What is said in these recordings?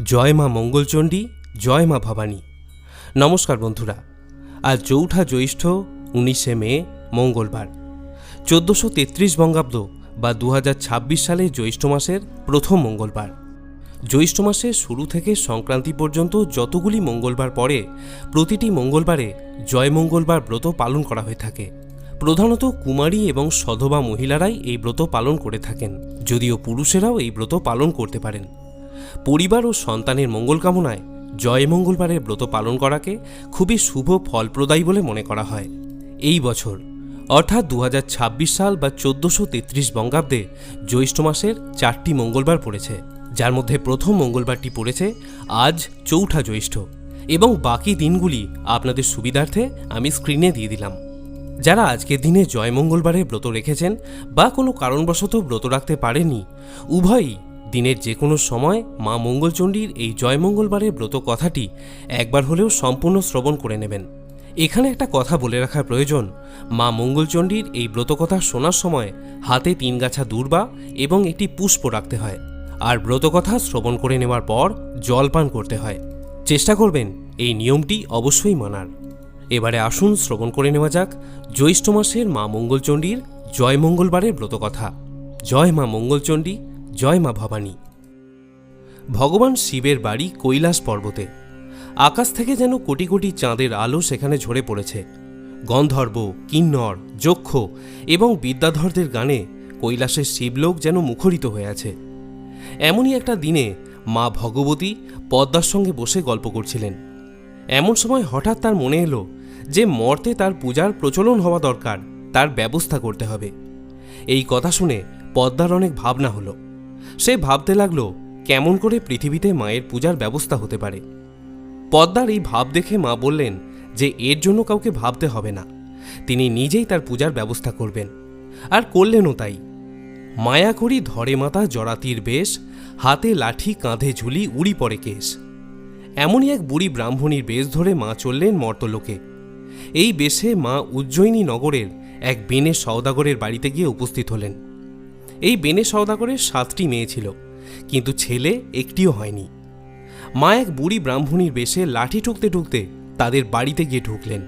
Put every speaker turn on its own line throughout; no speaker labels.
জয় মা মঙ্গলচণ্ডী, জয় মা ভবানী। নমস্কার বন্ধুরা, আজ চৌঠা জ্যৈষ্ঠ 19শে মে মঙ্গলবার, 1433 বঙ্গাব্দ বা 2026 সালের জ্যৈষ্ঠ মাসের প্রথম মঙ্গলবার। জ্যৈষ্ঠ মাসের শুরু থেকে সংক্রান্তি পর্যন্ত যতগুলি মঙ্গলবার পরে প্রতিটি মঙ্গলবারে জয় মঙ্গলবার ব্রত পালন করা হয়ে থাকে। প্রধানত কুমারী এবং সধবা মহিলারাই এই ব্রত পালন করে থাকেন, যদিও পুরুষেরাও এই ব্রত পালন করতে পারেন। পরিবার ও সন্তানের মঙ্গল কামনায় জয় মঙ্গলবারের ব্রত পালন করাকে খুবই শুভ ফলপ্রদায়ী বলে মনে করা হয়। এই বছর অর্থাৎ 2026 সাল বা 1433 বঙ্গাব্দে জ্যৈষ্ঠ মাসের 4টি মঙ্গলবার পড়েছে, যার মধ্যে প্রথম মঙ্গলবারটি পড়েছে আজ চৌঠা জ্যৈষ্ঠ, এবং বাকি দিনগুলি আপনাদের সুবিধার্থে আমি স্ক্রিনে দিয়ে দিলাম। যারা আজকের দিনে জয় মঙ্গলবারে ব্রত রেখেছেন বা কোনো কারণবশত ব্রত রাখতে পারেননি, উভয়ই দিনের যে কোনো সময় মা মঙ্গলচণ্ডীর এই জয় মঙ্গলবারের ব্রত কথাটি একবার হলেও সম্পূর্ণ শ্রবণ করে নেবেন। এখানে একটা কথা বলে রাখার প্রয়োজন, মা মঙ্গলচণ্ডীর এই ব্রতকথা শোনার সময় হাতে 3 গাছা দূর্বা এবং একটি পুষ্প রাখতে হয়, আর ব্রতকথা শ্রবণ করে নেওয়ার পর জল পান করতে হয়। চেষ্টা করবেন এই নিয়মটি অবশ্যই মানার। এবারে আসুন শ্রবণ করে নেওয়া যাক জ্যৈষ্ঠ মাসের মা মঙ্গলচণ্ডীর জয় মঙ্গলবারের ব্রতকথা। জয় মা মঙ্গলচণ্ডী, জয় মা ভবানী। ভগবান শিবের বাড়ি কৈলাস পর্বতে। আকাশ থেকে যেন কোটি কোটি চাঁদের আলো সেখানে ঝরে পড়েছে। গন্ধর্ব, কিন্নর, যক্ষ এবং বিদ্যাধরদের গানে কৈলাসের শিবলোক যেন মুখরিত হয়ে আছে। এমনই একটা দিনে মা ভগবতী পদ্মার সঙ্গে বসে গল্প করছিলেন। এমন সময় হঠাৎ তার মনে এলো যে মর্তে তার পূজার প্রচলন হওয়া দরকার, তার ব্যবস্থা করতে হবে। এই কথা শুনে পদ্মার অনেক ভাবনা হলো। সে ভাবতে লাগলো কেমন করে পৃথিবীতে মায়ের পূজার ব্যবস্থা হতে পারে। পদ্মার এই ভাব দেখে মা বললেন যে এর জন্য কাউকে ভাবতে হবে না, তিনি নিজেই তার পূজার ব্যবস্থা করবেন। আর করলেনও তাই। মায়া করি ধরে মাতা জরাতির বেশ, হাতে লাঠি কাঁধে ঝুলি উড়ি পড়ে কেশ। এমনই এক বুড়ি ব্রাহ্মণীর বেশ ধরে মা চললেন মর্তলোকে। এই বেশে মা উজ্জয়িনী নগরের এক বেনে সওদাগরের বাড়িতে গিয়ে উপস্থিত হলেন। এই বেনে সওদাগরের 7টি মেয়ে ছিল, কিন্তু ছেলে একটিও হয়নি। মা এক বুড়ি ব্রাহ্মণীর বেশে লাঠি ঠুকতে ঠুকতে তাদের বাড়িতে গিয়ে ঢুকলেন।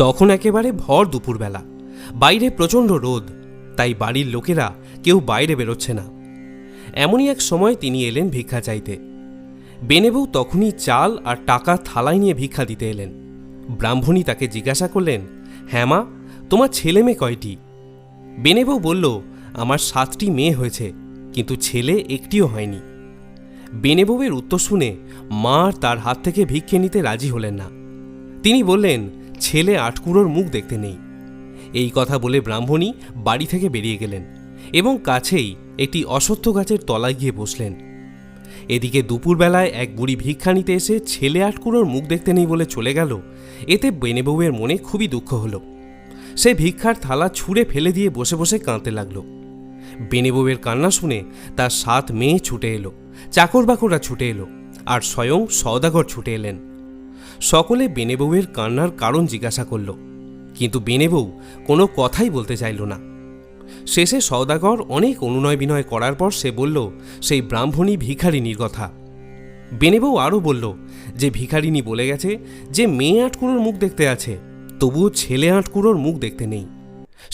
তখন একেবারে ভর দুপুরবেলা, বাইরে প্রচণ্ড রোদ, তাই বাড়ির লোকেরা কেউ বাইরে বেরোচ্ছে না। এমনই এক সময় তিনি এলেন ভিক্ষা চাইতে। বেনেবউ তখনই চাল আর টাকা থালায় নিয়ে ভিক্ষা দিতে এলেন। ব্রাহ্মণী তাকে জিজ্ঞাসা করলেন, হ্যাঁ মা, তোমার ছেলে মেয়ে কয়টি? বেনেবউ বলল, আমার 7টি মেয়ে হয়েছে, কিন্তু ছেলে একটিও হয়নি। বেনেবউয়ের উত্তর শুনে মা তার হাত থেকে ভিক্ষে নিতে রাজি হলেন না। তিনি বললেন, ছেলে 8 কুঁড়োর মুখ দেখতে নেই। এই কথা বলে ব্রাহ্মণী বাড়ি থেকে বেরিয়ে গেলেন এবং কাছেই একটি অশ্বত্থ গাছের তলায় গিয়ে বসলেন। এদিকে দুপুরবেলায় এক বুড়ি ভিক্ষা নিতে এসে ছেলে 8 কুঁড়োর মুখ দেখতে নেই বলে চলে গেল। এতে বেনেবউয়ের মনে খুবই দুঃখ হলো। সে ভিক্ষার থালা ছুঁড়ে ফেলে দিয়ে বসে বসে কাঁদতে লাগলো। বেনেবউয়ের কান্না শুনে তার 7 মেয়ে ছুটে এলো, চাকর বাকররা ছুটে এলো, আর স্বয়ং সওদাগর ছুটে এলেন। সকলে বেনেবউয়ের কান্নার কারণ জিজ্ঞাসা করল, কিন্তু বেনেবউ কোনো কথাই বলতে চাইল না। শেষে সওদাগর অনেক অনুনয় বিনয় করার পর সে বলল সেই ব্রাহ্মণী ভিখারিনীর কথা। বেনেবউ আরও বলল যে ভিখারিনী বলে গেছে যে মেয়ে 8 কুঁড়োর মুখ দেখতে আছে, তবুও ছেলে 8 কুঁড়োর মুখ দেখতে নেই।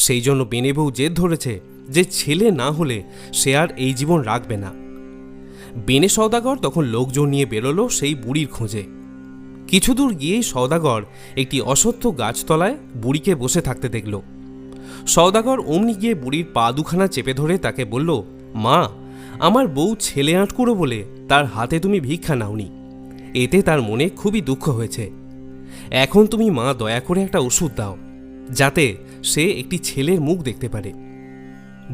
সেই জন্য বেনেবউ জেদ ধরেছে যে ছেলে না হলে সে আর এই জীবন রাখবে না। বেনে সওদাগর তখন লোকজন নিয়ে বেরোলো সেই বুড়ির খোঁজে। কিছু দূর গিয়েই সওদাগর একটি অশ্বত্থ গাছতলায় বুড়িকে বসে থাকতে দেখল। সওদাগর অমনি গিয়ে বুড়ির পা দুখানা চেপে ধরে তাকে বলল, মা, আমার বউ ছেলে 8 কুঁড়ো বলে তার হাতে তুমি ভিক্ষা নাওনি। এতে তার মনে খুবই দুঃখ হয়েছে। এখন তুমি মা দয়া করে একটা ওষুধ দাও, যাতে সে একটি ছেলের মুখ দেখতে পারে।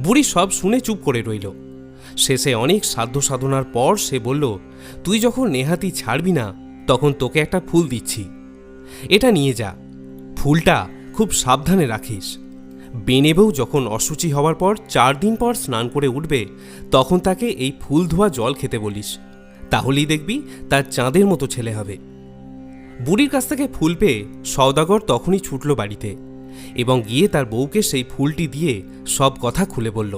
বুড়ি সব শুনে চুপ করে রইল। শেষে অনেক সাধ্য সাধনার পর সে বলল, তুই যখন নেহাতি ছাড়বি না, তখন তোকে একটা ফুল দিচ্ছি, এটা নিয়ে যা। ফুলটা খুব সাবধানে রাখিস। বেনেবউ যখন অশুচি হওয়ার পর 4 দিন পর স্নান করে উঠবে, তখন তাকে এই ফুল ধোয়া জল খেতে বলিস, তাহলেই দেখবি তার চাঁদের মতো ছেলে হবে। বুড়ির কাছ থেকে ফুল পেয়ে সওদাগর তখনই ছুটল বাড়িতে এবং গিয়ে তার বউকে সেই ফুলটি দিয়ে সব কথা খুলে বলল।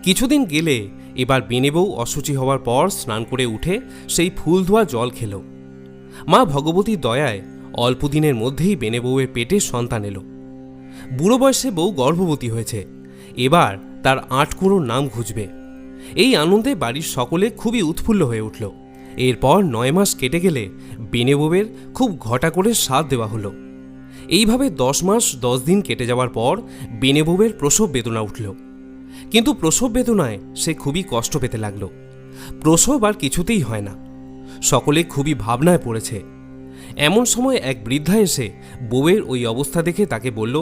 কিছুদিন গেলে এবার বেনেবউ অশুচি হওয়ার পর স্নান করে উঠে সেই ফুল ধোয়া জল খেল। মা ভগবতীর দয়ায় অল্প দিনের মধ্যেই বেনেবউয়ের পেটে সন্তান এলো। বুড়ো বয়সে বউ গর্ভবতী হয়েছে, এবার তার আটকুঁড়োর নাম খুঁজবে। এই আনন্দে বাড়ির সকলে খুবই উৎফুল্ল হয়ে উঠল। এরপর 9 মাস কেটে গেলে বেনেবউয়ের খুব ঘটা করে শ্রাদ্ধ দেওয়া হলো। এইভাবে 10 মাস 10 দিন কেটে যাওয়ার পর বেনেবউয়ের প্রসব বেদনা উঠল। কিন্তু প্রসব বেদনায় সে খুবই কষ্ট পেতে লাগলো। প্রসব আর কিছুতেই হয় না। সকলে খুবই ভাবনায় পড়েছে। এমন সময় এক বৃদ্ধা এসে বউয়ের ওই অবস্থা দেখে তাকে বলল,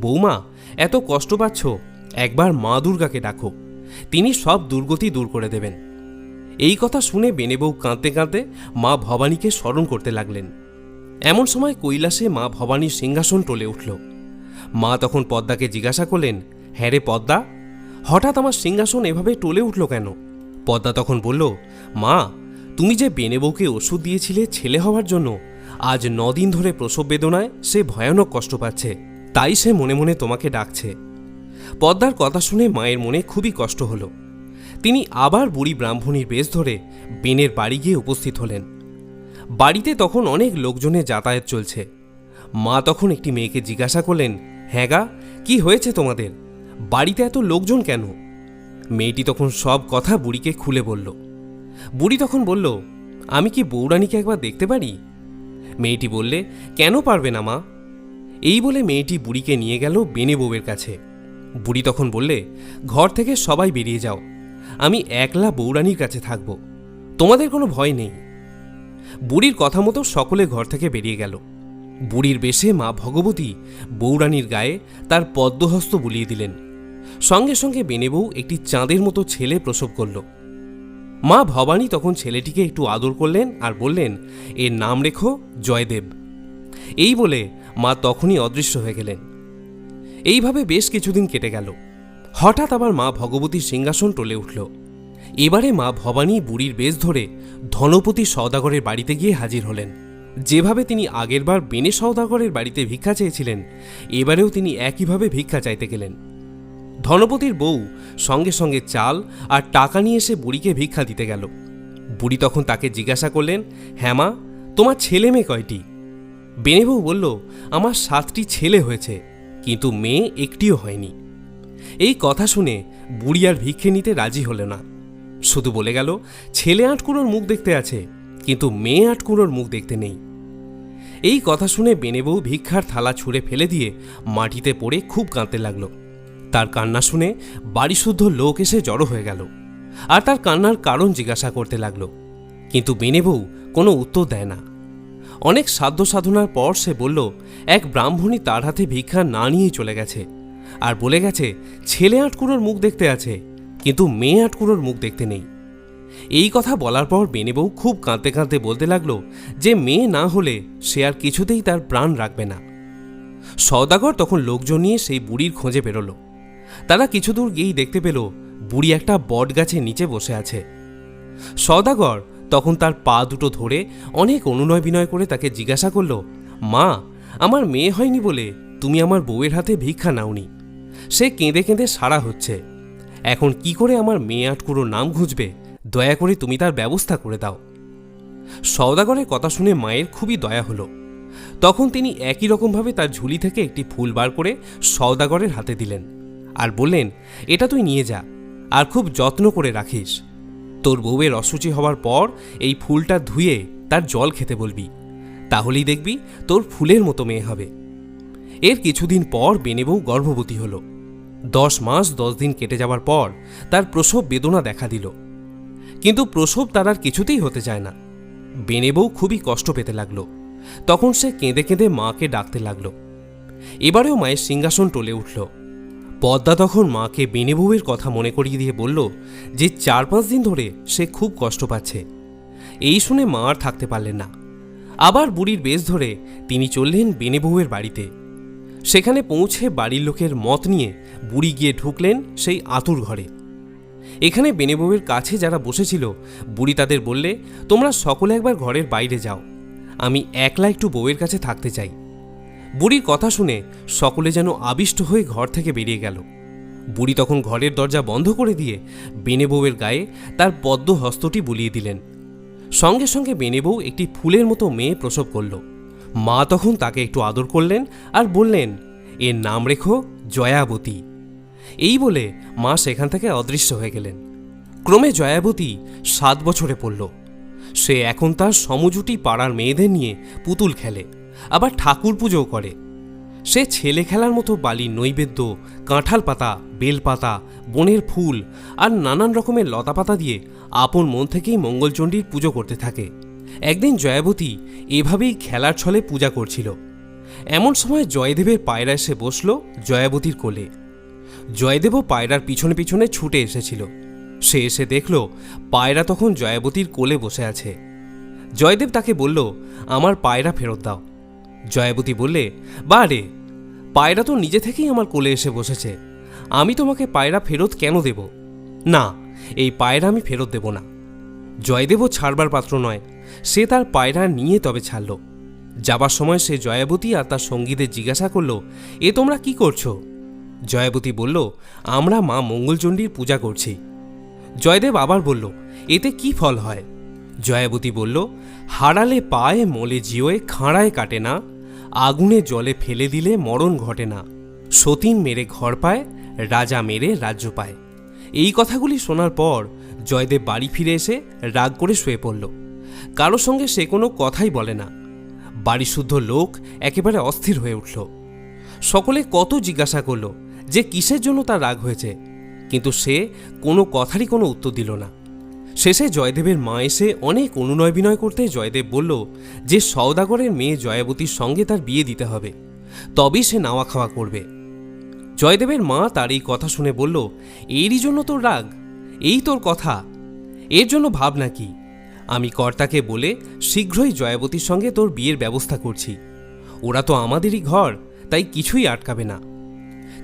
বৌমা, এত কষ্ট পাচ্ছ, একবার মা দুর্গাকে ডাকো, তিনি সব দুর্গতি দূর করে দেবেন। এই কথা শুনে বেনেবউ কাঁদতে কাঁদতে মা ভবানীকে স্মরণ করতে লাগলেন। এমন সময় কৈলাসে মা ভবানীর সিংহাসন টলে উঠল। মা তখন পদ্মাকে জিজ্ঞাসা করলেন, হ্যাঁ রে পদ্মা, হঠাৎ আমার সিংহাসন এভাবে টলে উঠল কেন? পদ্মা তখন বলল, মা, তুমি যে বেনেবউকে ওষুধ দিয়েছিলে ছেলে হওয়ার জন্য, আজ 9 দিন ধরে প্রসব বেদনায় সে ভয়ানক কষ্ট পাচ্ছে, তাই সে মনে মনে তোমাকে ডাকছে। পদ্মার কথা শুনে মায়ের মনে খুবই কষ্ট হল। তিনি আবার বুড়ি ব্রাহ্মণীর বেশ ধরে বেনের বাড়ি গিয়ে উপস্থিত হলেন। বাড়িতে তখন অনেক লোকজনের যাতায়াত চলছে। মা তখন একটি মেয়েকে জিজ্ঞাসা করলেন, হ্যাঁ গা, কি হয়েছে তোমাদের? বাড়িতে এত লোকজন কেন? মেয়েটি তখন সব কথা বুড়িকে খুলে বলল। বুড়ি তখন বলল, আমি কি বউরানীকে একবার দেখতে পারি? মেয়েটি বললে, কেন পারবে না মা? এই বলে মেয়েটি বুড়িকে নিয়ে গেল বেনেবউয়ের কাছে। বুড়ি তখন বললে, ঘর থেকে সবাই বেরিয়ে যাও, আমি একলা বউরানীর কাছে থাকব, তোমাদের কোনো ভয় নেই। বুড়ির কথা মতো সকলে ঘর থেকে বেরিয়ে গেল। বুড়ির বেশে মা ভগবতী বউরানীর গায়ে তার পদ্মহস্ত বুলিয়ে দিলেন। সঙ্গে সঙ্গে বেনেবউ একটি চাঁদের মতো ছেলে প্রসব করল। মা ভবানী তখন ছেলেটিকে একটু আদর করলেন আর বললেন, এর নাম রেখো জয়দেব। এই বলে মা তখনই অদৃশ্য হয়ে গেলেন। এইভাবে বেশ কিছুদিন কেটে গেল। হঠাৎ আবার মা ভগবতীর সিংহাসন টলে উঠল। এবারে মা ভবানী বুড়ির বেশ ধরে ধনপতি সওদাগরের বাড়িতে গিয়ে হাজির হলেন। যেভাবে তিনি আগেরবার বেনে সওদাগরের বাড়িতে ভিক্ষা চেয়েছিলেন, এবারেও তিনি একইভাবে ভিক্ষা চাইতে গেলেন। ধনপতির বউ সঙ্গে সঙ্গে চাল আর টাকা নিয়ে এসে বুড়িকে ভিক্ষা দিতে গেল। বুড়ি তখন তাকে জিজ্ঞাসা করলেন, হ্যাঁ মা, তোমার ছেলে মেয়ে কয়টি? বেনেবউ বলল, আমার 7টি ছেলে হয়েছে, কিন্তু মেয়ে একটিও হয়নি। এই কথা শুনে বুড়ি আর ভিক্ষে নিতে রাজি হল না। শুধু বলে গেল, ছেলে আটকুড়োর মুখ দেখতে আছে, কিন্তু মেয়ে আটকুড়োর মুখ দেখতে নেই। এই কথা শুনে বেনেবউ ভিক্ষার থালা ছুঁড়ে ফেলে দিয়ে মাটিতে পড়ে খুব কাঁদতে লাগল। তার কান্না শুনে বাড়িশুদ্ধ লোক এসে জড়ো হয়ে গেল আর তার কান্নার কারণ জিজ্ঞাসা করতে লাগল, কিন্তু বেনেবউ কোনো উত্তর দেয় না। অনেক সাধ্য সাধনার পর সে বলল, এক ব্রাহ্মণী তার হাতে ভিক্ষা না নিয়েই চলে গেছে আর বলে গেছে, ছেলে আটকুড়োর মুখ দেখতে আছে, কিন্তু মেয়ে আটকুড়োর মুখ দেখতে নেই। এই কথা বলার পর বেনেবউ খুব কাঁদতে কাঁদতে বলতে লাগলো যে মেয়ে না হলে সে আর কিছুতেই তার প্রাণ রাখবে না। সওদাগর তখন লোকজন নিয়ে সেই বুড়ির খোঁজে বেরোলো। তারা কিছু দূর গিয়েই দেখতে পেল বুড়ি একটা বট গাছের নিচে বসে আছে। সওদাগর তখন তার পা দুটো ধরে অনেক অনুনয় বিনয় করে তাকে জিজ্ঞাসা করল, মা, আমার মেয়ে হয়নি বলে তুমি আমার বউয়ের হাতে ভিক্ষা নাওনি। সে কেঁদে কেঁদে সারা হচ্ছে। এখন কি করে আমার মেয়ে আটকুড়োর নাম খুঁজবে? দয়া করে তুমি তার ব্যবস্থা করে দাও। সওদাগরের কথা শুনে মায়ের খুবই দয়া হলো। তখন তিনি একই রকমভাবে তার ঝুলি থেকে একটি ফুল বার করে সওদাগরের হাতে দিলেন আর বললেন, এটা তুই নিয়ে যা আর খুব যত্ন করে রাখিস। তোর বউয়ের অশুচি হওয়ার পর এই ফুলটা ধুয়ে তার জল খেতে বলবি, তাহলেই দেখবি তোর ফুলের মতো মেয়ে হবে। এর কিছুদিন পর বেনেবউ গর্ভবতী হল। 10 মাস 10 দিন কেটে যাওয়ার পর তার প্রসব বেদনা দেখা দিল, কিন্তু প্রসব তার আর কিছুতেই হতে চায় না। বেনেবউ খুবই কষ্ট পেতে লাগলো। তখন সে কেঁদে কেঁদে মাকে ডাকতে লাগলো। এবারেও মায়ের সিংহাসন টলে উঠল। পদ্মা তখন মাকে বেনেবউয়ের কথা মনে করিয়ে দিয়ে বলল যে 4-5 দিন ধরে সে খুব কষ্ট পাচ্ছে। এই শুনে মা আর থাকতে পারলেন না। আবার বুড়ির বেশ ধরে তিনি চললেন বেনেবউয়ের বাড়িতে। সেখানে পৌঁছে বাড়ির লোকের মত নিয়ে বুড়ি গিয়ে ঢুকলেন সেই আতুর ঘরে। এখানে বেনেবউয়ের কাছে যারা বসেছিল, বুড়ি তাদের বললে, তোমরা সকলে একবার ঘরের বাইরে যাও, আমি একলা একটু বউয়ের কাছে থাকতে চাই। বুড়ির কথা শুনে সকলে যেন আবিষ্ট হয়ে ঘর থেকে বেরিয়ে গেল। বুড়ি তখন ঘরের দরজা বন্ধ করে দিয়ে বেনে বউয়ের গায়ে তার পদ্ম হস্তটি বুলিয়ে দিলেন। সঙ্গে সঙ্গে বেনে বউ একটি ফুলের মতো মেয়ে প্রসব করল। মা তখন তাকে একটু আদর করলেন আর বললেন, এর নাম রেখো জয়াবতী। এই বলে মা সেখান থেকে অদৃশ্য হয়ে গেলেন। ক্রমে জয়াবতী 7 বছরে পড়ল। সে এখন তার সমজুটি পাড়ার মেয়েদের নিয়ে পুতুল খেলে, আবার ঠাকুর পুজোও করে। সে ছেলে খেলার মতো বালির নৈবেদ্য, কাঁঠাল পাতা, বেলপাতা, বনের ফুল আর নানান রকমের লতাপাতা দিয়ে আপন মন থেকেই মঙ্গলচণ্ডীর পুজো করতে থাকে। একদিন জয়াবতী এভাবেই খেলার ছলে পূজা করছিল। এমন সময় জয়দেবের পায়রা এসে বসল জয়াবতীর কোলে। জয়দেবও পায়রার পিছনে পিছনে ছুটে এসেছিল। সে এসে দেখল পায়রা তখন জয়াবতীর কোলে বসে আছে। জয়দেব তাকে বলল, আমার পায়রা ফেরত দাও। জয়াবতী বললে, বা রে, পায়রা তো নিজে থেকেই আমার কোলে এসে বসেছে, আমি তোমাকে পায়রা ফেরত কেন দেব? না, এই পায়রা আমি ফেরত দেব না। জয়দেবও ছাড়বার পাত্র নয়। সে তার পায়রা নিয়ে তবে ছাড়ল। যাবার সময় সে জয়াবতী আর তার সঙ্গীদের জিজ্ঞাসা করল, এ তোমরা কি করছো? জয়াবতী বলল, আমরা মা মঙ্গলচণ্ডীর পূজা করছি। জয়দেব আবার বলল, এতে কি ফল হয়? জয়াবতী বলল, হারালে পায়ে, মলে জিওয়ে, খাঁড়ায় কাটে না, আগুনে জলে ফেলে দিলে মরণ ঘটে না, সতীন মেরে ঘর পায়, রাজা মেরে রাজ্য পায়। এই কথাগুলি শোনার পর জয়দেব বাড়ি ফিরে এসে রাগ করে শুয়ে পড়ল। কারো সঙ্গে সে কোনো কথাই বলে না। বাড়িশুদ্ধ লোক একেবারে অস্থির হয়ে উঠল। সকলে কত জিজ্ঞাসা করল যে কিসের জন্য তার রাগ হয়েছে, কিন্তু সে কোনো কথারই কোনো উত্তর দিল না। শেষে জয়দেবের মা এসে অনেক অনুনয় বিনয় করতে জয়দেব বলল যে সওদাগরের মেয়ে জয়াবতীর সঙ্গে তার বিয়ে দিতে হবে, তবেই সে নাওয়া খাওয়া করবে। জয়দেবের মা তার এই কথা শুনে বলল, এরই জন্য তোর রাগ? এই তোর কথা? এর জন্য ভাব নাকি? আমি কর্তাকে বলে শীঘ্রই জয়াবতীর সঙ্গে তোর বিয়ের ব্যবস্থা করছি। ওরা তো আমাদেরই ঘর, তাই কিছুই আটকাবে না।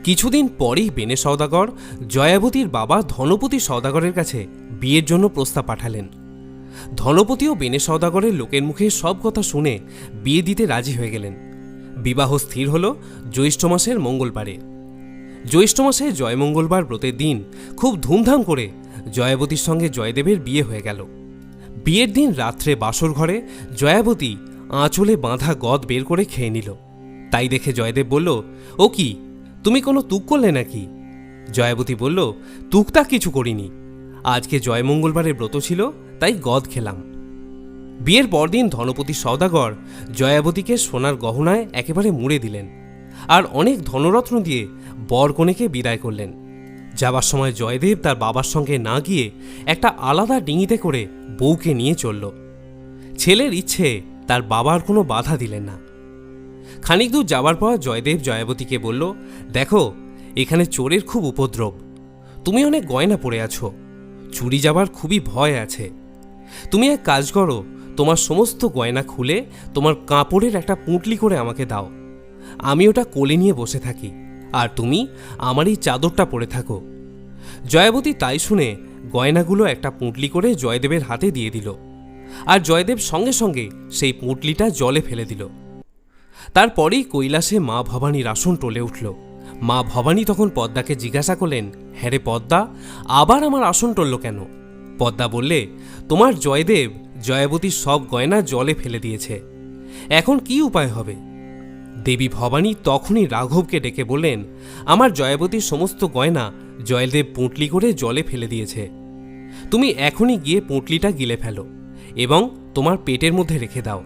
কিছুদিন পরেই বেনে সওদাগর জয়াবতীর বাবা ধনপতি সওদাগরের কাছে বিয়ের জন্য প্রস্তাব পাঠালেন। ধনপতিও বেনে সওদাগরের লোকের মুখে সব কথা শুনে বিয়ে দিতে রাজি হয়ে গেলেন। বিবাহ স্থির হল জ্যৈষ্ঠ মাসের মঙ্গলবারে। জ্যৈষ্ঠ মাসে জয়মঙ্গলবার ব্রতের দিন খুব ধুমধাম করে জয়াবতীর সঙ্গে জয়দেবের বিয়ে হয়ে গেল। বিয়ের দিন রাত্রে বাসর ঘরে জয়াবতী আঁচলে বাঁধা গদ বের করে খেয়ে নিল। তাই দেখে জয়দেব বলল, ও কি, তুমি কোনো তুক করলে নাকি? জয়াবতী বলল, তুকতাক কিছু করিনি, আজকে জয়মঙ্গলবারের ব্রত ছিল, তাই গদ খেলাম। বিয়ের পরদিন ধনপতি সওদাগর জয়াবতীকে সোনার গহনায় একেবারে মুড়ে দিলেন আর অনেক ধনরত্ন দিয়ে বর কনেকে বিদায় করলেন। যাবার সময় জয়দেব তার বাবার সঙ্গে না গিয়ে একটা আলাদা ডিঙিতে করে বউকে নিয়ে চলল। ছেলের ইচ্ছে তার বাবার কোনো বাধা দিলেন না। খানিক দূর যাবার পর জয়দেব জয়াবতীকে বলল, দেখো, এখানে চোরের খুব উপদ্রব, তুমি অনেক গয়না পরে আছো, চুরি যাবার খুবই ভয় আছে। তুমি এক কাজ করো, তোমার সমস্ত গয়না খুলে তোমার কাপড়ের একটা পুঁটলি করে আমাকে দাও, আমি ওটা কোলে নিয়ে বসে থাকি, আর তুমি আমার এই চাদরটা পরে থাকো। জয়াবতী তাই শুনে গয়নাগুলো একটা পুঁটলি করে জয়দেবের হাতে দিয়ে দিল, আর জয়দেব সঙ্গে সঙ্গে সেই পুঁটলিটা জলে ফেলে দিল। তারপরেই কৈলাসে মা ভবানীর আসন টলে উঠল। মা ভবানী তখন পদ্মাকে জিজ্ঞাসা করলেন, হ্যাঁ রে পদ্মা, আবার আমার আসন টলল কেন? পদ্মা বললে, তোমার জয়দেব জয়াবতীর সব গয়না জলে ফেলে দিয়েছে, এখন কি উপায় হবে? দেবী ভবানী তখনই রাঘবকে ডেকে বললেন, আমার জয়াবতীর সমস্ত গয়না জয়দেব পুঁটলি করে জলে ফেলে দিয়েছে, তুমি এখনই গিয়ে পুঁটলিটা গিলে ফেলো এবং তোমার পেটের মধ্যে রেখে দাও।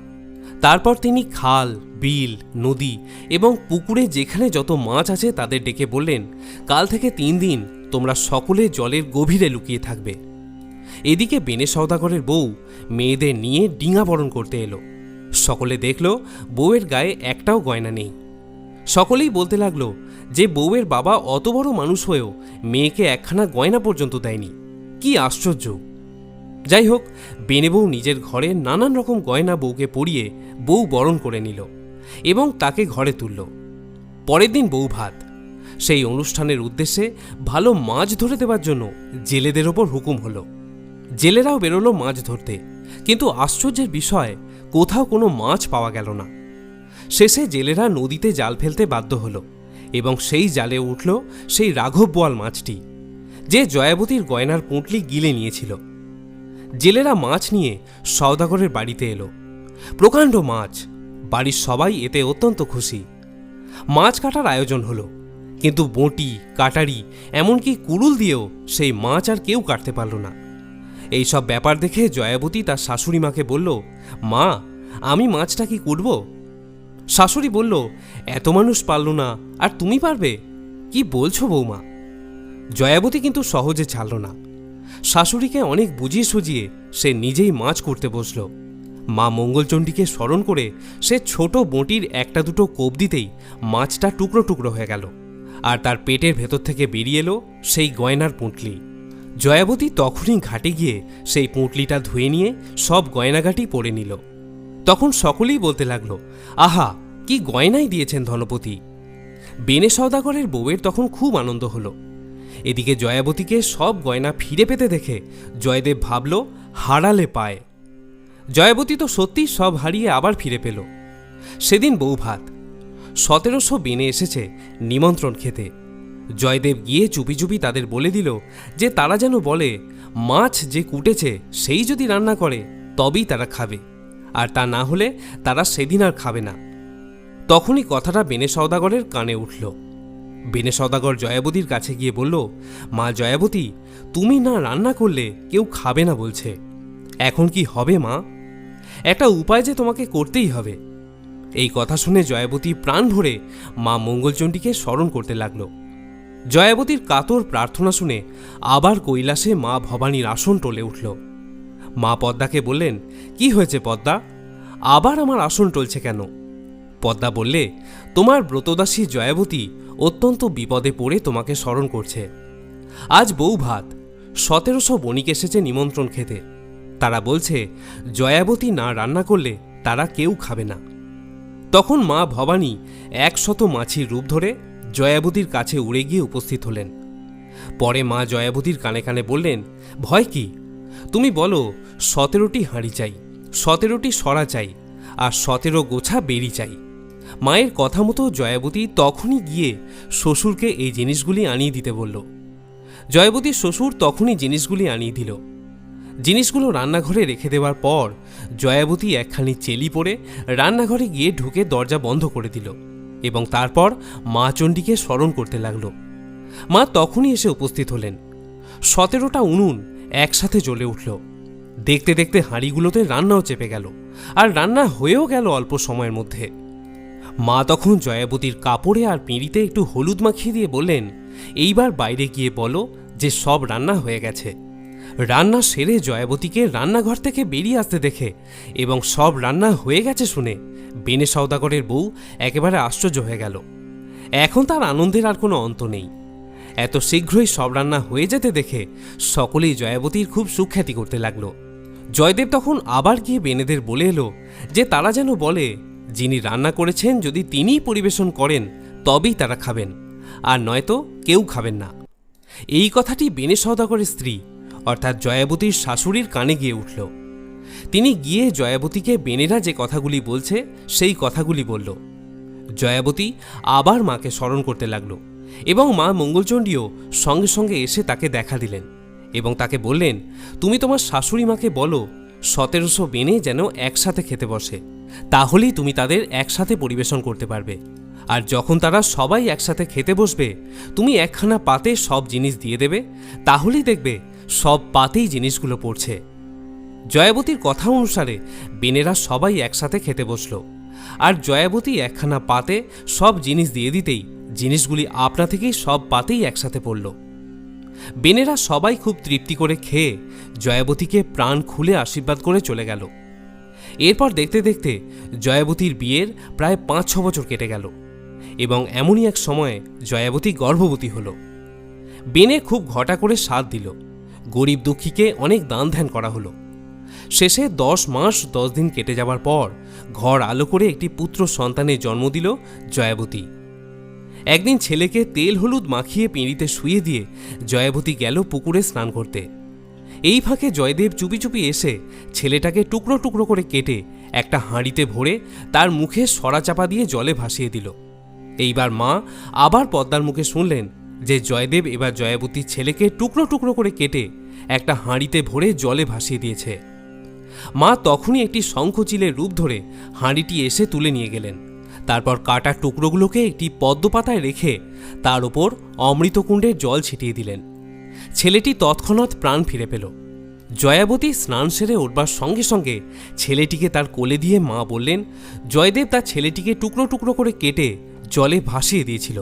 তারপর তিনি খাল, বিল, নদী এবং পুকুরে যেখানে যত মাছ আছে তাদের ডেকে বললেন, কাল থেকে 3 দিন তোমরা সকলে জলের গভীরে লুকিয়ে থাকবে। এদিকে বেনে সওদাগরের বউ মেয়েদের নিয়ে ডিঙা বরণ করতে এলো। সকলে দেখল বউয়ের গায়ে একটাও গয়না নেই। সকলেই বলতে লাগলো যে বউয়ের বাবা অত বড় মানুষ হয়েও মেয়েকে একখানা গয়না পর্যন্ত দেয়নি, কি আশ্চর্য! যাই হোক, বেনে বউ নিজের ঘরে নানান রকম গয়না বউকে পরিয়ে বউ বরণ করে নিল এবং তাকে ঘরে তুলল। পরের দিন বউ ভাত। সেই অনুষ্ঠানের উদ্দেশ্যে ভালো মাছ ধরে দেবার জন্য জেলেদের ওপর হুকুম হলো। জেলেরাও বেরোলো মাছ ধরতে, কিন্তু আশ্চর্যের বিষয়, কোথাও কোনো মাছ পাওয়া গেল না। শেষে জেলেরা নদীতে জাল ফেলতে বাধ্য হলো এবং সেই জালে উঠল সেই রাঘব বোয়াল মাছটি, যে জয়াবতীর গয়নার পুঁটলি গিলে নিয়েছিল। জেলেরা মাছ নিয়ে সওদাগরের বাড়িতে এলো। প্রকাণ্ড মাছ, বাড়ির সবাই এতে অত্যন্ত খুশি। মাছ কাটার আয়োজন হলো, কিন্তু বঁটি, কাটারি, এমনকি কুড়ুল দিয়েও সেই মাছ আর কেউ কাটতে পারল না। এই সব ব্যাপার দেখে জয়াবতী তার শাশুড়ি মাকে বলল, মা, আমি মাছটা কি কুটব? শাশুড়ি বলল, এত মানুষ পারল না, আর তুমি পারবে? কি বলছো বৌমা? জয়াবতী কিন্তু সহজে ছাড়ল না। শাশুড়িকে অনেক বুঝিয়ে সুজিয়ে সে নিজেই মাছ করতে বসল। মা মঙ্গলচণ্ডীকে স্মরণ করে সে ছোট বঁটির একটা দুটো কোপ দিতেই মাছটা টুকরো টুকরো হয়ে গেল, আর তার পেটের ভেতর থেকে বেরিয়ে এলো সেই গয়নার পুঁটলি। জয়াবতী তখনই ঘাটে গিয়ে সেই পুঁটলিটা ধুয়ে নিয়ে সব গয়নাগাটি পরে নিল। তখন সকলেই বলতে লাগলো, আহা, কি গয়নাই দিয়েছেন ধনপতি। বেনে সওদাগরের বউয়ের তখন খুব আনন্দ হলো। এদিকে জয়াবতীকে সব গয়না ফিরে পেতে দেখে জয়দেব ভাবল, হারালে পায়। জয়াবতী তো সত্যিই সব হারিয়ে আবার ফিরে পেল। সেদিন বৌভাত। 1700 বেনে এসেছে নিমন্ত্রণ খেতে। জয়দেব গিয়ে চুপি চুপি তাদের বলে দিল যে তারা যেন বলে, মাছ যে কুটেছে সেই যদি রান্না করে তবেই তারা খাবে, আর তা না হলে তারা সেদিন আর খাবে না। তখনই কথাটা বেনে সওদাগরের কানে উঠল। বেনে সওদাগর জয়াবতীর কাছে গিয়ে বলল, মা জয়াবতী, তুমি না রান্না করলে কেউ খাবে না বলছে, এখন কি হবে মা? একটা উপায় যে তোমাকে করতেই হবে। এই কথা শুনে জয়াবতী প্রাণ ভরে মা মঙ্গলচণ্ডীকে স্মরণ করতে লাগল। জয়াবতীর কাতর প্রার্থনা শুনে আবার কৈলাসে মা ভবানীর আসন টলে উঠল। মা পদ্মাকে বললেন, কি হয়েছে পদ্মা, আবার আমার আসন টলছে কেন? পদ্মা বললে, তোমার ব্রতদাসী জয়াবতী অত্যন্ত বিপদে পড়ে তোমাকে স্মরণ করছে। আজ বৌভাত, 1700 বণিক এসেছে নিমন্ত্রণ খেতে। তারা বলছে জয়াবতী না রান্না করলে তারা কেউ খাবে না। তখন মা ভবানী 100 মাছির রূপ ধরে জয়াবতীর কাছে উড়ে গিয়ে উপস্থিত হলেন। পরে মা জয়াবতীর কানে কানে বললেন, ভয় কি? তুমি বলো 17টি হাঁড়ি চাই, 17টি সরা চাই, আর 17 গোছা বেরি চাই। মায়ের কথা মতো জয়াবতী তখনই গিয়ে শ্বশুরকে এই জিনিসগুলি আনিয়ে দিতে বলল। জয়াবতীর শ্বশুর তখনই জিনিসগুলি আনিয়ে দিল। জিনিসগুলো রান্নাঘরে রেখে দেওয়ার পর জয়াবতী একখানি চেলি পরে রান্নাঘরে গিয়ে ঢুকে দরজা বন্ধ করে দিল এবং তারপর মা চণ্ডীকে স্মরণ করতে লাগল। মা তখনই এসে উপস্থিত হলেন। 17টা উনুন একসাথে জ্বলে উঠল। দেখতে দেখতে হাঁড়িগুলোতে রান্নাও চেপে গেল, আর রান্না হয়েও গেল অল্প সময়ের মধ্যে। মা তখন জয়াবতীর কাপড়ে আর পিঁড়িতে একটু হলুদ মাখিয়ে দিয়ে বললেন, এইবার বাইরে গিয়ে বলো যে সব রান্না হয়ে গেছে। রান্না সেরে জয়াবতীকে রান্নাঘর থেকে বেরিয়ে আসতে দেখে এবং সব রান্না হয়ে গেছে শুনে বেনে সওদাগরের বউ একেবারে আশ্চর্য হয়ে গেল। এখন তার আনন্দের আর কোনো অন্ত নেই। এত শীঘ্রই সব রান্না হয়ে যেতে দেখে সকলেই জয়াবতীর খুব সুখ্যাতি করতে লাগল। জয়দেব তখন আবার গিয়ে বেনেদের বলে এলো যে তারা যেন বলে, যিনি রান্না করেছেন যদি তিনিই পরিবেশন করেন তবেই তারা খাবেন, আর নয়তো কেউ খাবেন না। এই কথাটি বেনে সওদাগরের স্ত্রী অর্থাৎ জয়াবতীর শাশুড়ির কানে গিয়ে উঠল। তিনি গিয়ে জয়াবতীকে বেনেরা যে কথাগুলি বলছে সেই কথাগুলি বলল। জয়াবতী আবার মাকে স্মরণ করতে লাগল এবং মা মঙ্গলচণ্ডীও সঙ্গে সঙ্গে এসে তাকে দেখা দিলেন এবং তাকে বললেন, তুমি তোমার শাশুড়ি মাকে বলো 1700 বেনে যেন একসাথে খেতে বসে, তাহলেই তুমি তাদের একসাথে পরিবেশন করতে পারবে। আর যখন তারা সবাই একসাথে খেতে বসবে তুমি একখানা পাতে সব জিনিস দিয়ে দেবে, তাহলেই দেখবে সব পাতেই জিনিসগুলো পড়ছে। জয়াবতীর কথা অনুসারে বেনেরা সবাই একসাথে খেতে বসল, আর জয়াবতী একখানা পাতে সব জিনিস দিয়ে দিতেই জিনিসগুলি আপনা থেকেই সব পাতেই একসাথে পড়ল। বেনেরা সবাই খুব তৃপ্তি করে খেয়ে জয়াবতীকে প্রাণ খুলে আশীর্বাদ করে চলে গেল। এরপর দেখতে দেখতে জয়াবতীর বিয়ের প্রায় 5-6 বছর কেটে গেল এবং এমনই এক সময়ে জয়াবতী গর্ভবতী হল। বেনে খুব ঘটা করে সাধ দিল, গরিব দুঃখীকে অনেক দান ধ্যান করা হলো। শেষে 10 মাস 10 দিন কেটে যাবার পর ঘর আলো করে একটি পুত্র সন্তানের জন্ম দিল জয়াবতী। একদিন ছেলেকে তেল হলুদ মাখিয়ে পিঁড়িতে শুয়ে দিয়ে জয়াবতী গেল পুকুরে স্নান করতে। এই ফাঁকে জয়দেব চুপি চুপি এসে ছেলেটাকে টুকরো টুকরো করে কেটে একটা হাঁড়িতে ভরে তার মুখে সরা চাপা দিয়ে জলে ভাসিয়ে দিল এইবার মা আবার পদ্মার মুখে শুনলেন যে জয়দেব এবার জয়াবতীর ছেলেকে টুকরো টুকরো করে কেটে একটা হাঁড়িতে ভরে জলে ভাসিয়ে দিয়েছে। মা তখনই একটি শঙ্খচিলের রূপ ধরে হাঁড়িটি এসে তুলে নিয়ে গেলেন। তারপর কাটা টুকরোগুলোকে একটি পদ্মপাতায় রেখে তার ওপর অমৃতকুণ্ডের জল ছিটিয়ে দিলেন। ছেলেটি তৎক্ষণাৎ প্রাণ ফিরে পেল। জয়াবতী স্নান সেরে উঠবার সঙ্গে সঙ্গে ছেলেটিকে তার কোলে দিয়ে মা বললেন জয়দেব তার ছেলেটিকে টুকরো টুকরো করে কেটে জলে ভাসিয়ে দিয়েছিল।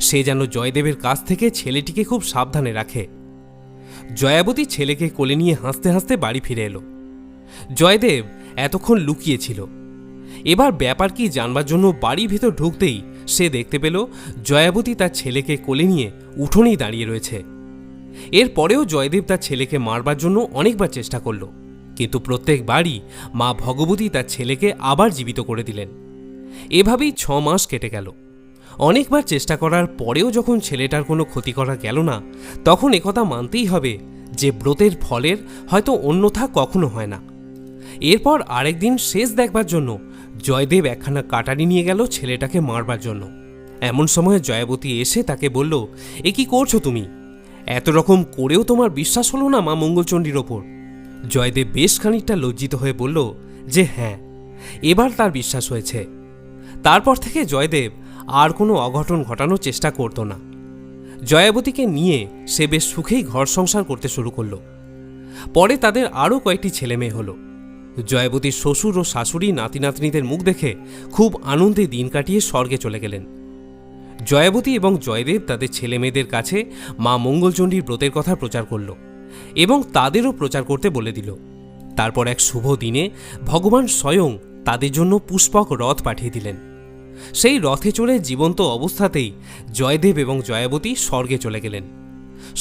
সে যেন জয়দেবের কাছ থেকে ছেলেটিকে খুব সাবধানে রাখে। জয়াবতী ছেলেকে কোলে নিয়ে হাসতে হাসতে বাড়ি ফিরে এলো। জয়দেব এতক্ষণ লুকিয়েছিল। এবার ব্যাপার কি জানবার জন্য বাড়ির ভেতর ঢুকতেই সে দেখতে পেল জয়াবতী তার ছেলেকে কোলে নিয়ে উঠোনেই দাঁড়িয়ে রয়েছে। এরপরেও জয়দেব তার ছেলেকে মারবার জন্য অনেকবার চেষ্টা করল, কিন্তু প্রত্যেকবারই মা ভগবতী তার ছেলেকে আবার জীবিত করে দিলেন। এভাবেই 6 মাস কেটে গেল। অনেকবার চেষ্টা করার পরেও যখন ছেলেটার কোনো ক্ষতি করা গেল না, তখন একথা মানতেই হবে যে ব্রতের ফলের হয়তো অন্যথা কখনো হয় না। এরপর আরেকদিন শেষ দেখবার জন্য জয়দেব একখানা কাটারি নিয়ে গেল ছেলেটাকে মারবার জন্য। এমন সময় জয়াবতী এসে তাকে বলল, এ কি করছো তুমি? এত রকম করেও তোমার বিশ্বাস হলো না মা মঙ্গলচণ্ডীর ওপর? জয়দেব বেশ খানিকটা লজ্জিত হয়ে বলল যে হ্যাঁ, এবার তার বিশ্বাস হয়েছে। তারপর থেকে জয়দেব আর কোনো অঘটন ঘটানোর চেষ্টা করত না। জয়াবতীকে নিয়ে সে বেশ সুখেই ঘর সংসার করতে শুরু করল। পরে তাদের আরও কয়েকটি ছেলে মেয়ে হলো। জয়াবতীর শ্বশুর ও শাশুড়ি নাতি নাতনিদের মুখ দেখে খুব আনন্দে দিন কাটিয়ে স্বর্গে চলে গেলেন। জয়াবতী এবং জয়দেব তাদের ছেলে মেয়েদের কাছে মা মঙ্গলচণ্ডীর ব্রতের কথা প্রচার করল এবং তাদেরও প্রচার করতে বলে দিল। তারপর এক শুভ দিনে ভগবান স্বয়ং তাদের জন্য পুষ্পক রথ পাঠিয়ে দিলেন। সেই রথে চড়ে জীবন্ত অবস্থাতেই জয়দেব এবং জয়াবতী স্বর্গে চলে গেলেন।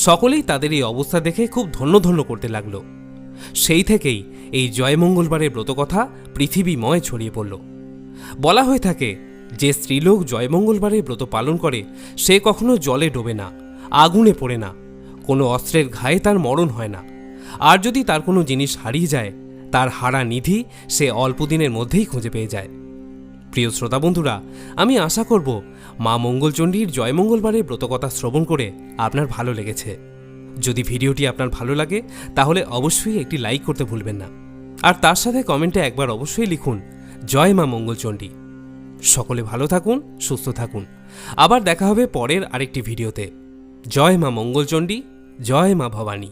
সকলেই তাদের এই অবস্থা দেখে খুব ধন্য ধন্য করতে লাগল। সেই থেকেই এই জয়মঙ্গলবারের ব্রতকথা পৃথিবীময় ছড়িয়ে পড়ল। বলা হয়ে থাকে যে স্ত্রীলোক জয়মঙ্গলবারের ব্রত পালন করে সে কখনো জলে ডোবে না, আগুনে পড়ে না, কোনো অস্ত্রের ঘায়ে তার মরণ হয় না। আর যদি তার কোনো জিনিস হারিয়ে যায়, তার হারা নিধি সে অল্প দিনের মধ্যেই খুঁজে পেয়ে যায়। প্রিয় শ্রোতা বন্ধুরা, আমি আশা করব মা মঙ্গলচণ্ডীর জয়মঙ্গলবারের ব্রতকথা শ্রবণ করে আপনার ভালো লেগেছে। যদি ভিডিওটি আপনার ভালো লাগে তাহলে অবশ্যই একটি লাইক করতে ভুলবেন না, আর তার সাথে কমেন্টে একবার অবশ্যই লিখুন জয় মা মঙ্গলচণ্ডী। সকলে ভালো থাকুন, সুস্থ থাকুন। আবার দেখা হবে পরের আরেকটি ভিডিওতে। জয় মা মঙ্গলচণ্ডী, জয় মা ভবানী।